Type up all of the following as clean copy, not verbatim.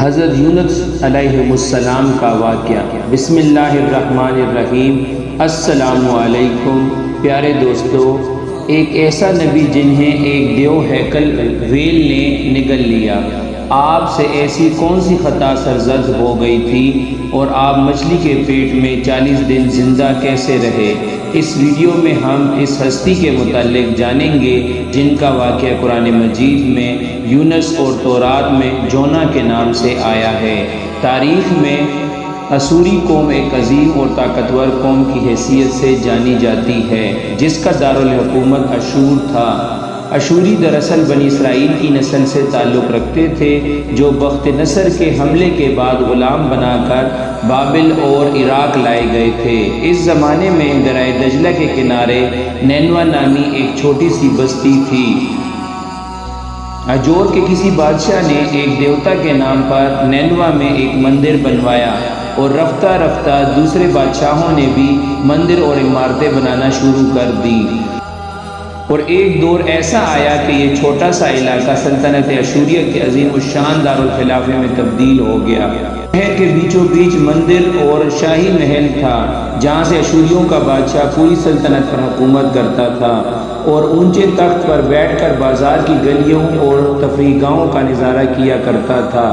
حضرت یونس علیہ السلام کا واقعہ۔ بسم اللہ الرحمن الرحیم۔ السلام علیکم پیارے دوستو، ایک ایسا نبی جنہیں ایک دیو ہیکل ویل نے نگل لیا، آپ سے ایسی کون سی خطا سرزد ہو گئی تھی اور آپ مچھلی کے پیٹ میں 40 دن زندہ کیسے رہے؟ اس ویڈیو میں ہم اس ہستی کے متعلق جانیں گے جن کا واقعہ قرآن مجید میں یونس اور تورات میں جونا کے نام سے آیا ہے۔ تاریخ میں اسوری قوم ایک عظیم اور طاقتور قوم کی حیثیت سے جانی جاتی ہے جس کا دارالحکومت اشور تھا۔ اشوری دراصل بنی اسرائیل کی نسل سے تعلق رکھتے تھے جو بخت نصر کے حملے کے بعد غلام بنا کر بابل اور عراق لائے گئے تھے۔ اس زمانے میں دریائے دجلہ کے کنارے نینوا نامی ایک چھوٹی سی بستی تھی۔ اجور کے کسی بادشاہ نے ایک دیوتا کے نام پر نینوا میں ایک مندر بنوایا اور رفتہ رفتہ دوسرے بادشاہوں نے بھی مندر اور عمارتیں بنانا شروع کر دی، اور ایک دور ایسا آیا کہ یہ چھوٹا سا علاقہ سلطنت اشوریہ کے عظیم الشان دارالخلافے میں تبدیل ہو گیا۔ شہر کے بیچوں بیچ مندر اور شاہی محل تھا جہاں سے اشوریوں کا بادشاہ پوری سلطنت پر حکومت کرتا تھا اور اونچے تخت پر بیٹھ کر بازار کی گلیوں اور تفریح گاہوں کا نظارہ کیا کرتا تھا۔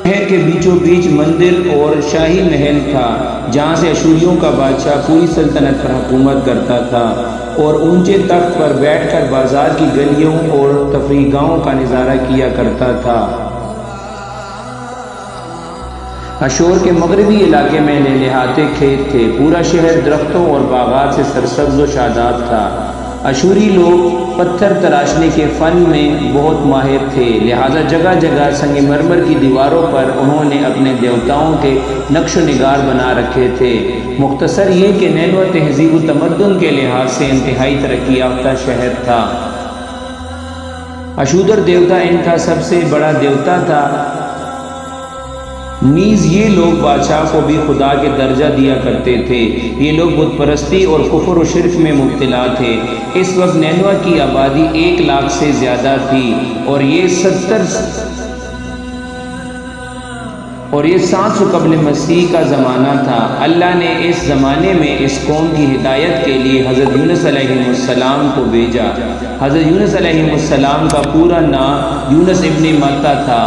شہر کے بیچوں بیچ مندر اور شاہی محل تھا جہاں سے اشوریوں کا بادشاہ پوری سلطنت پر حکومت کرتا تھا اور اونچے تخت پر بیٹھ کر بازار کی گلیوں اور تفریح گاہوں کا نظارہ کیا کرتا تھا۔ اشور کے مغربی علاقے میں لہلاتے کھیت تھے، پورا شہر درختوں اور باغات سے سرسبز و شاداب تھا۔ اشوری لوگ پتھر تراشنے کے فن میں بہت ماہر تھے، لہذا جگہ جگہ سنگ مرمر کی دیواروں پر انہوں نے اپنے دیوتاؤں کے نقش و نگار بنا رکھے تھے۔ مختصر یہ کہ نینوا تہذیب و تمدن کے لحاظ سے انتہائی ترقی یافتہ شہر تھا۔ اشودر دیوتا ان کا سب سے بڑا دیوتا تھا، نیز یہ لوگ بادشاہ کو بھی خدا کے درجہ دیا کرتے تھے۔ یہ لوگ بت پرستی اور کفر و شرک میں مبتلا تھے۔ اس وقت نینوا کی آبادی 1 لاکھ سے زیادہ تھی اور یہ 700 قبل مسیح کا زمانہ تھا۔ اللہ نے اس زمانے میں اس قوم کی ہدایت کے لیے حضرت یونس علیہ السلام کو بھیجا۔ حضرت یونس علیہ السلام کا پورا نام یونس ابن متا تھا۔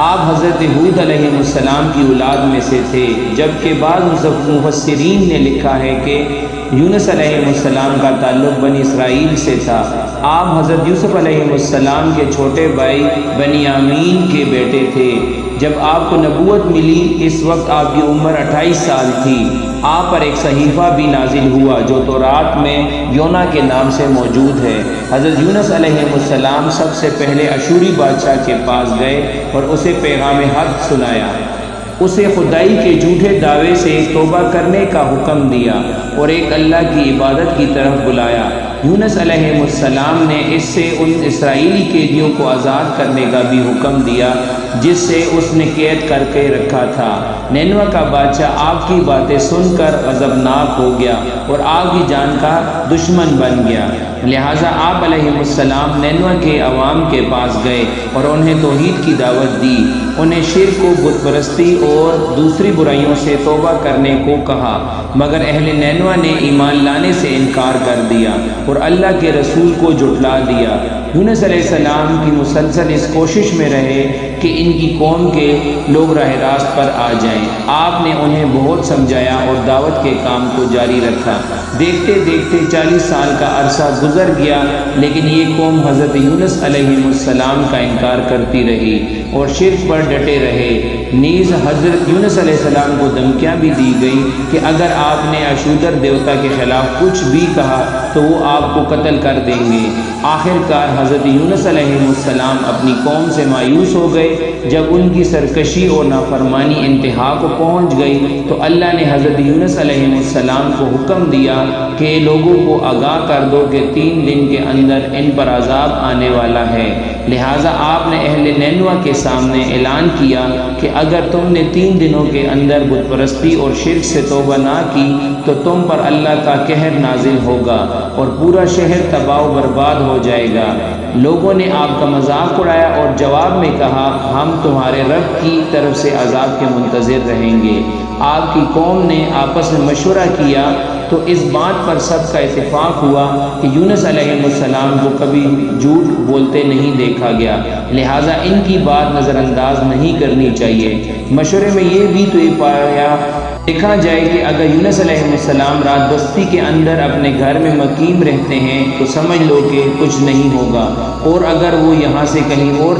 آپ حضرت ہود علیہ السلام کی اولاد میں سے تھے، جبکہ بعض مفسرین نے لکھا ہے کہ یونس علیہ السلام کا تعلق بنی اسرائیل سے تھا۔ آپ حضرت یوسف علیہ السلام کے چھوٹے بھائی بنیامین کے بیٹے تھے۔ جب آپ کو نبوت ملی اس وقت آپ کی عمر 28 سال تھی۔ آپ پر ایک صحیفہ بھی نازل ہوا جو تورات میں یونا کے نام سے موجود ہے۔ حضرت یونس علیہ السلام سب سے پہلے اشوری بادشاہ کے پاس گئے اور اسے پیغام حق سنایا، اسے خدائی کے جھوٹے دعوے سے توبہ کرنے کا حکم دیا اور ایک اللہ کی عبادت کی طرف بلایا۔ یونس علیہ السلام نے اس سے ان اسرائیلی قیدیوں کو آزاد کرنے کا بھی حکم دیا جس سے اس نے قید کر کے رکھا تھا۔ نینوا کا بادشاہ آپ کی باتیں سن کر غضبناک ہو گیا اور آپ کی جان کا دشمن بن گیا، لہٰذا آپ علیہ السلام نینوا کے عوام کے پاس گئے اور انہیں توحید کی دعوت دی، انہیں شرک و بت پرستی اور دوسری برائیوں سے توبہ کرنے کو کہا، مگر اہل نینوا نے ایمان لانے سے انکار کر دیا اور اللہ کے رسول کو جھٹلا دیا۔ یونس علیہ السلام کی مسلسل اس کوشش میں رہے کہ ان کی قوم کے لوگ راہ راست پر آ جائیں۔ آپ نے انہیں بہت سمجھایا اور دعوت کے کام کو جاری رکھا۔ دیکھتے دیکھتے 40 سال کا عرصہ گزر گیا، لیکن یہ قوم حضرت یونس علیہ السلام کا انکار کرتی رہی اور شرک پر ڈٹے رہے۔ نیز حضرت یونس علیہ السلام کو دھمکیاں بھی دی گئیں کہ اگر آپ نے اشودر دیوتا کے خلاف کچھ بھی کہا تو وہ آپ کو قتل کر دیں گے۔ آخر کار حضرت یونس علیہ السلام اپنی قوم سے مایوس ہو گئے۔ جب ان کی سرکشی اور نافرمانی انتہا کو پہنچ گئی تو اللہ نے حضرت یونس علیہ السلام کو حکم دیا کہ لوگوں کو آگاہ کر دو کہ 3 دن کے اندر ان پر عذاب آنے والا ہے۔ لہٰذا آپ نے اہل نینوا کے سامنے اعلان کیا کہ اگر تم نے 3 دنوں کے اندر بت پرستی اور شرک سے توبہ نہ کی تو تم پر اللہ کا قہر نازل ہوگا اور پوری پورا شہر تباہ و برباد ہو جائے گا۔ لوگوں نے آپ کا مذاق اڑایا اور جواب میں کہا ہم تمہارے رب کی طرف سے عذاب کے منتظر رہیں گے۔ آپ کی قوم نے آپس میں مشورہ کیا تو اس بات پر سب کا اتفاق ہوا کہ یونس علیہ السلام کو کبھی جھوٹ بولتے نہیں دیکھا گیا، لہٰذا ان کی بات نظر انداز نہیں کرنی چاہیے۔ مشورے میں یہ بھی تو پایا دیکھا جائے کہ اگر یونس علیہ السلام رات بستی کے اندر اپنے گھر میں مقیم رہتے ہیں تو سمجھ لو کہ کچھ نہیں ہوگا، اور اگر وہ یہاں سے کہیں اور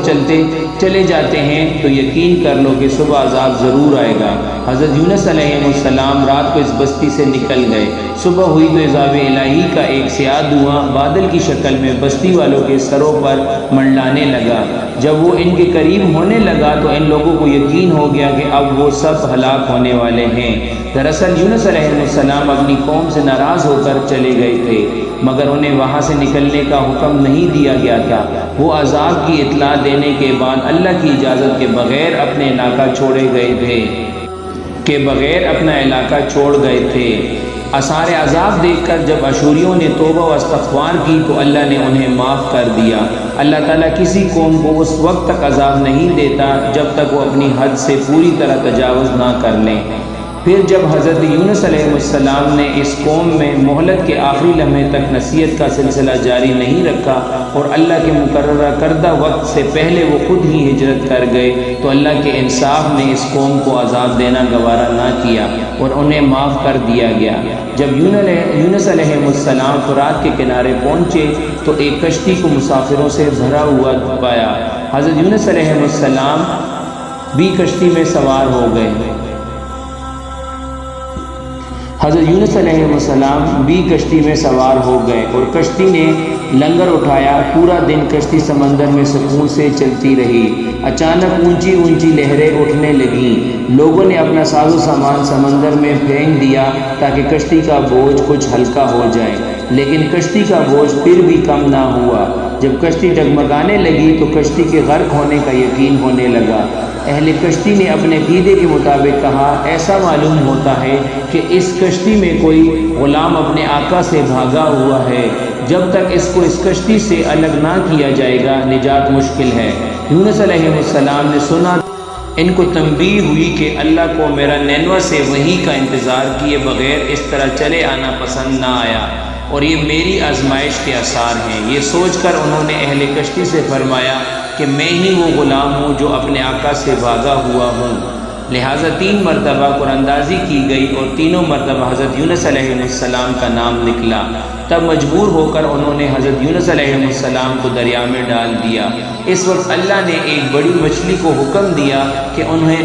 چلے جاتے ہیں تو یقین کر لو کہ صبح عذاب ضرور آئے گا۔ حضرت یونس علیہ السلام رات کو اس بستی سے نکل گئے۔ صبح ہوئی تو عذاب الہی کا ایک سیاہ دھواں بادل کی شکل میں بستی والوں کے سروں پر منڈلانے لگا۔ جب وہ ان کے قریب ہونے لگا تو ان لوگوں کو یقین ہو گیا کہ اب وہ سب ہلاک ہونے والے ہیں۔ دراصل یونس علیہ السلام اپنی قوم سے ناراض ہو کر چلے گئے تھے، مگر انہیں وہاں سے نکلنے کا حکم نہیں دیا گیا تھا۔ وہ عذاب کی اطلاع دینے کے بعد اللہ کی اجازت کے بغیر اپنے علاقہ چھوڑ گئے تھے۔ آثار عذاب دیکھ کر جب اشوریوں نے توبہ و استغفار کی تو اللہ نے انہیں معاف کر دیا۔ اللہ تعالیٰ کسی قوم کو اس وقت تک عذاب نہیں دیتا جب تک وہ اپنی حد سے پوری طرح تجاوز نہ کر لیں۔ پھر جب حضرت یونس علیہ السلام نے اس قوم میں مہلت کے آخری لمحے تک نصیحت کا سلسلہ جاری نہیں رکھا اور اللہ کے مقررہ کردہ وقت سے پہلے وہ خود ہی ہجرت کر گئے تو اللہ کے انصاف نے اس قوم کو عذاب دینا گوارا نہ کیا اور انہیں معاف کر دیا گیا۔ جب یونس علیہ السلام فرات کے کنارے پہنچے تو ایک کشتی کو مسافروں سے بھرا ہوا پایا۔ حضرت یونس علیہ السلام بھی کشتی میں سوار ہو گئے۔ اور کشتی نے لنگر اٹھایا۔ پورا دن کشتی سمندر میں سکون سے چلتی رہی۔ اچانک اونچی اونچی لہریں اٹھنے لگیں۔ لوگوں نے اپنا ساز و سامان سمندر میں پھینک دیا تاکہ کشتی کا بوجھ کچھ ہلکا ہو جائے، لیکن کشتی کا بوجھ پھر بھی کم نہ ہوا۔ جب کشتی ڈگمگانے لگی تو کشتی کے غرق ہونے کا یقین ہونے لگا۔ اہل کشتی نے اپنے عقیدے کے مطابق کہا ایسا معلوم ہوتا ہے کہ اس کشتی میں کوئی غلام اپنے آقا سے بھاگا ہوا ہے، جب تک اس کو اس کشتی سے الگ نہ کیا جائے گا نجات مشکل ہے۔ یونس علیہ السلام نے سنا، ان کو تنبیہ ہوئی کہ اللہ کو میرا نینوہ سے وحی کا انتظار کیے بغیر اس طرح چلے آنا پسند نہ آیا اور یہ میری آزمائش کے آثار ہیں۔ یہ سوچ کر انہوں نے اہل کشتی سے فرمایا کہ میں ہی وہ غلام ہوں جو اپنے آقا سے بھاگا ہوا ہوں۔ لہٰذا 3 مرتبہ قرآن اندازی کی گئی اور تینوں مرتبہ حضرت یونس علیہ السلام کا نام نکلا۔ تب مجبور ہو کر انہوں نے حضرت یونس علیہ السلام کو دریا میں ڈال دیا۔ اس وقت اللہ نے ایک بڑی مچھلی کو حکم دیا کہ انہیں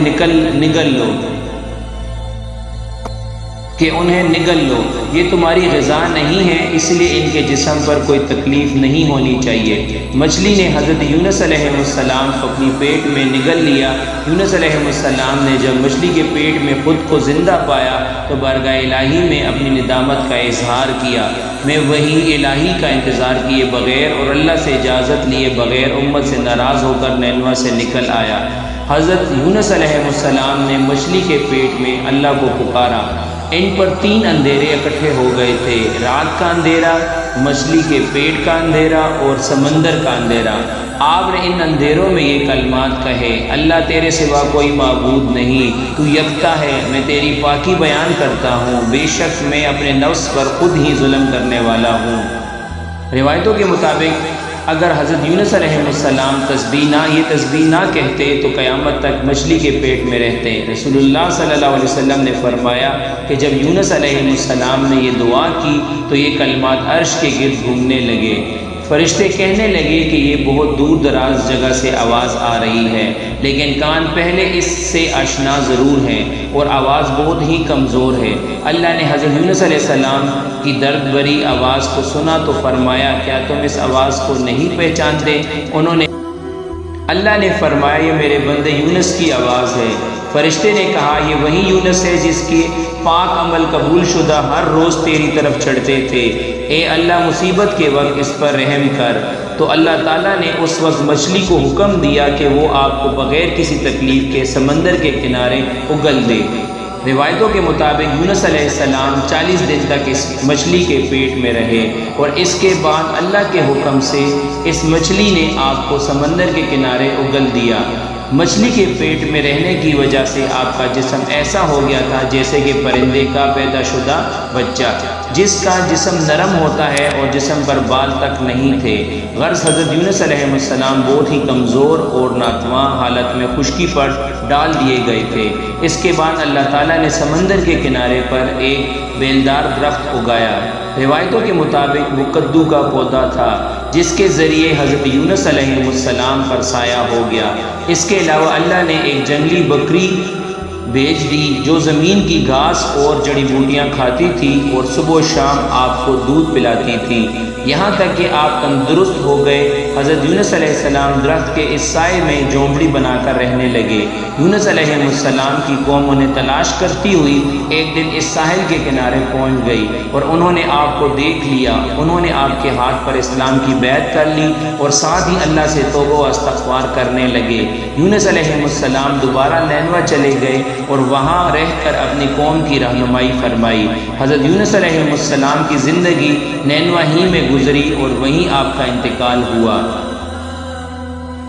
نگل لو، یہ تمہاری غذا نہیں ہے، اس لیے ان کے جسم پر کوئی تکلیف نہیں ہونی چاہیے۔ مچھلی نے حضرت یونس علیہ السلام کو اپنی پیٹ میں نگل لیا۔ یونس علیہ السلام نے جب مچھلی کے پیٹ میں خود کو زندہ پایا تو بارگاہ الہی میں اپنی ندامت کا اظہار کیا۔ میں وحی الہی کا انتظار کیے بغیر اور اللہ سے اجازت لیے بغیر امت سے ناراض ہو کر نینوہ سے نکل آیا۔ حضرت یونس علیہ السلام نے مچھلی کے پیٹ میں اللہ کو پکارا۔ ان پر 3 اندھیرے اکٹھے ہو گئے تھے، رات کا اندھیرا، مچھلی کے پیٹ کا اندھیرا اور سمندر کا اندھیرا۔ آپ نے ان اندھیروں میں یہ کلمات کہے، اللہ تیرے سوا کوئی معبود نہیں، تو یکتا ہے، میں تیری پاکی بیان کرتا ہوں، بے شک میں اپنے نفس پر خود ہی ظلم کرنے والا ہوں۔ روایتوں کے مطابق اگر حضرت یونس علیہ السلام یہ تسبیح نہ کہتے تو قیامت تک مچھلی کے پیٹ میں رہتے۔ رسول اللہ صلی اللہ علیہ وسلم نے فرمایا کہ جب یونس علیہ السلام نے یہ دعا کی تو یہ کلمات عرش کے گرد گھومنے لگے۔ فرشتے کہنے لگے کہ یہ بہت دور دراز جگہ سے آواز آ رہی ہے، لیکن کان پہلے اس سے آشنا ضرور ہیں اور آواز بہت ہی کمزور ہے۔ اللہ نے حضرت یونس علیہ السلام کی درد بھری آواز کو سنا تو فرمایا کیا تم اس آواز کو نہیں پہچانتے؟ اللہ نے فرمایا یہ میرے بندے یونس کی آواز ہے۔ فرشتے نے کہا یہ وہی یونس ہے جس کے پاک عمل قبول شدہ ہر روز تیری طرف چڑھتے تھے، اے اللہ مصیبت کے وقت اس پر رحم کر۔ تو اللہ تعالیٰ نے اس وقت مچھلی کو حکم دیا کہ وہ آپ کو بغیر کسی تکلیف کے سمندر کے کنارے اگل دے۔ روایتوں کے مطابق یونس علیہ السلام 40 دن تک اس مچھلی کے پیٹ میں رہے اور اس کے بعد اللہ کے حکم سے اس مچھلی نے آپ کو سمندر کے کنارے اگل دیا۔ مچھلی کے پیٹ میں رہنے کی وجہ سے آپ کا جسم ایسا ہو گیا تھا جیسے کہ پرندے کا پیدا شدہ بچہ، جس کا جسم نرم ہوتا ہے اور جسم پر بال تک نہیں تھے۔ غرض حضرت یونس علیہ السلام بہت ہی کمزور اور ناتواں حالت میں خشکی پر ڈال دیے گئے تھے۔ اس کے بعد اللہ تعالیٰ نے سمندر کے کنارے پر ایک بیلدار درخت اگایا۔ روایتوں کے مطابق وہ کدو کا پودا تھا جس کے ذریعے حضرت یونس علیہ السلام پر سایہ ہو گیا۔ اس کے علاوہ اللہ نے ایک جنگلی بکری بھیج دی جو زمین کی گھاس اور جڑی بوٹیاں کھاتی تھی اور صبح و شام آپ کو دودھ پلاتی تھی، یہاں تک کہ آپ تندرست ہو گئے۔ حضرت یونس علیہ السلام درخت کے اس سائے میں جھونپڑی بنا کر رہنے لگے۔ یونس علیہ السلام کی قوم انہیں تلاش کرتی ہوئی ایک دن اس ساحل کے کنارے پہنچ گئی اور انہوں نے آپ کو دیکھ لیا۔ انہوں نے آپ کے ہاتھ پر اسلام کی بیعت کر لی اور ساتھ ہی اللہ سے توبہ و استغفار کرنے لگے۔ یونس علیہ السلام دوبارہ نینوا چلے گئے اور وہاں رہ کر اپنی قوم کی رہنمائی فرمائی۔ حضرت یونس علیہ السلام کی زندگی نینوا ہی میں گزری اور وہیں آپ کا انتقال ہوا۔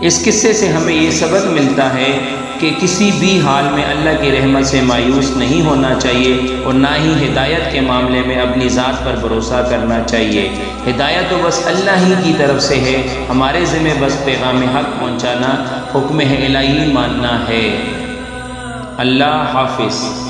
اس قصے سے ہمیں یہ سبق ملتا ہے کہ کسی بھی حال میں اللہ کی رحمت سے مایوس نہیں ہونا چاہیے اور نہ ہی ہدایت کے معاملے میں اپنی ذات پر بھروسہ کرنا چاہیے۔ ہدایت تو بس اللہ ہی کی طرف سے ہے، ہمارے ذمہ بس پیغام حق پہنچانا، حکم الہی ماننا ہے۔ اللہ حافظ۔